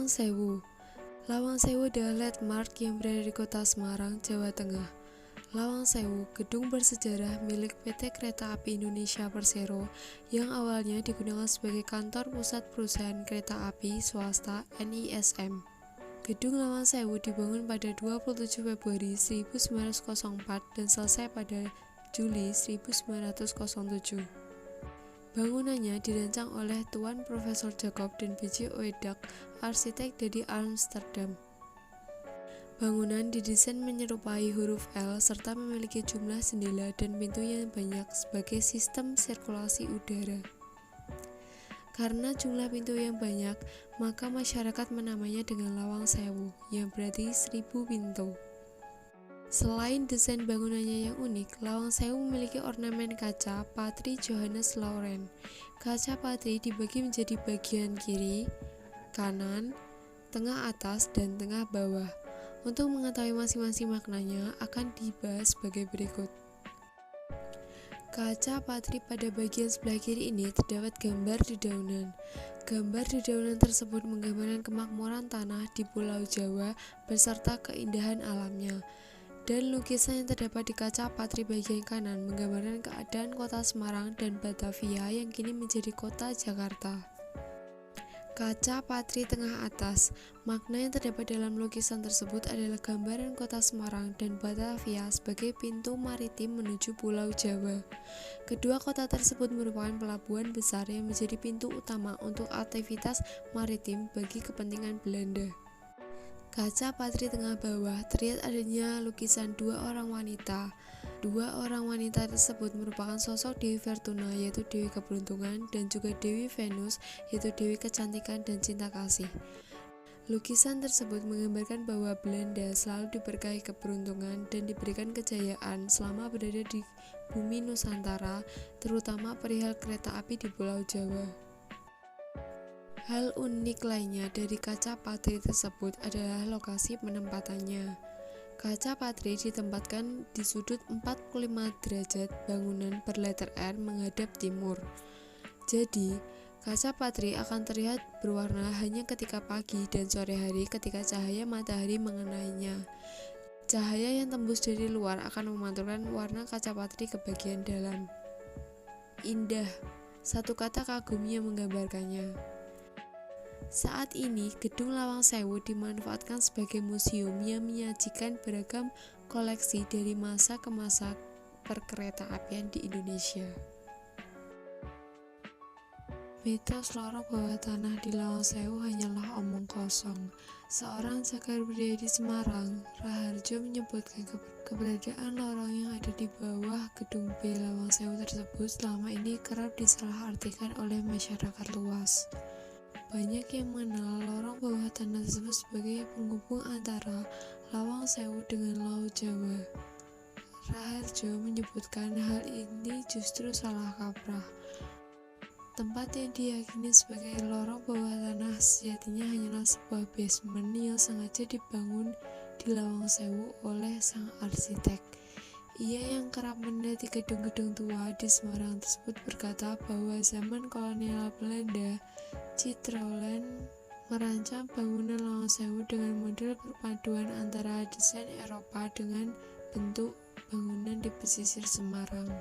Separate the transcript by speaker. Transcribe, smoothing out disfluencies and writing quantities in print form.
Speaker 1: Lawang Sewu. Lawang Sewu adalah landmark yang berada di kota Semarang, Jawa Tengah. Lawang Sewu, gedung bersejarah milik PT Kereta Api Indonesia Persero yang awalnya digunakan sebagai kantor pusat perusahaan kereta api swasta NISM. Gedung Lawang Sewu dibangun pada 27 Februari 1904 dan selesai pada Juli 1907. Bangunannya dirancang oleh Tuan Profesor Jacob dan B.J. Oedak, arsitek dari Amsterdam. Bangunan didesain menyerupai huruf L serta memiliki jumlah jendela dan pintu yang banyak sebagai sistem sirkulasi udara. Karena jumlah pintu yang banyak, maka masyarakat menamainya dengan Lawang Sewu, yang berarti 1000 pintu. Selain desain bangunannya yang unik, Lawang Sewu memiliki ornamen kaca Patri Johannes Lauren. Kaca Patri dibagi menjadi bagian kiri, kanan, tengah atas, dan tengah bawah. Untuk mengetahui masing-masing maknanya akan dibahas sebagai berikut. Kaca Patri pada bagian sebelah kiri ini terdapat gambar dedaunan. Gambar dedaunan tersebut menggambarkan kemakmuran tanah di Pulau Jawa beserta keindahan alamnya. Dan lukisan yang terdapat di kaca Patri bagian kanan menggambarkan keadaan kota Semarang dan Batavia yang kini menjadi kota Jakarta. Kaca Patri tengah atas, makna yang terdapat dalam lukisan tersebut adalah gambaran kota Semarang dan Batavia sebagai pintu maritim menuju Pulau Jawa. Kedua kota tersebut merupakan pelabuhan besar yang menjadi pintu utama untuk aktivitas maritim bagi kepentingan Belanda. Kaca Patri tengah bawah terlihat adanya lukisan dua orang wanita. Dua orang wanita tersebut merupakan sosok Dewi Fortuna yaitu Dewi Keberuntungan dan juga Dewi Venus yaitu Dewi Kecantikan dan Cinta Kasih. Lukisan tersebut menggambarkan bahwa Belanda selalu diberkahi keberuntungan dan diberikan kejayaan selama berada di bumi Nusantara, terutama perihal kereta api di Pulau Jawa. Hal unik lainnya dari kaca Patri tersebut adalah lokasi penempatannya. Kaca Patri ditempatkan di sudut 45 derajat bangunan berletter R menghadap timur. Jadi, kaca Patri akan terlihat berwarna hanya ketika pagi dan sore hari ketika cahaya matahari mengenainya. Cahaya yang tembus dari luar akan memantulkan warna kaca Patri ke bagian dalam. Indah, satu kata kagum yang menggambarkannya. Saat ini, Gedung Lawang Sewu dimanfaatkan sebagai museum yang menyajikan beragam koleksi dari masa ke masa perkereta-apian di Indonesia. Mitos lorong bawah tanah di Lawang Sewu hanyalah omong kosong. Seorang jakar budaya di Semarang, Raharjo, menyebutkan keberadaan lorong yang ada di bawah gedung B Lawang Sewu tersebut selama ini kerap disalahartikan oleh masyarakat luas. Banyak yang mengenal lorong bawah tanah tersebut sebagai penghubung antara Lawang Sewu dengan Laut Jawa. Raharjo menyebutkan hal ini justru salah kaprah. Tempat yang diyakini sebagai lorong bawah tanah sejatinya hanyalah sebuah basement yang sengaja dibangun di Lawang Sewu oleh sang arsitek. Ia yang kerap meneliti gedung-gedung tua di Semarang tersebut berkata bahwa zaman kolonial Belanda, Citroen merancang bangunan Lawang Sewu dengan model perpaduan antara desain Eropa dengan bentuk bangunan di pesisir Semarang.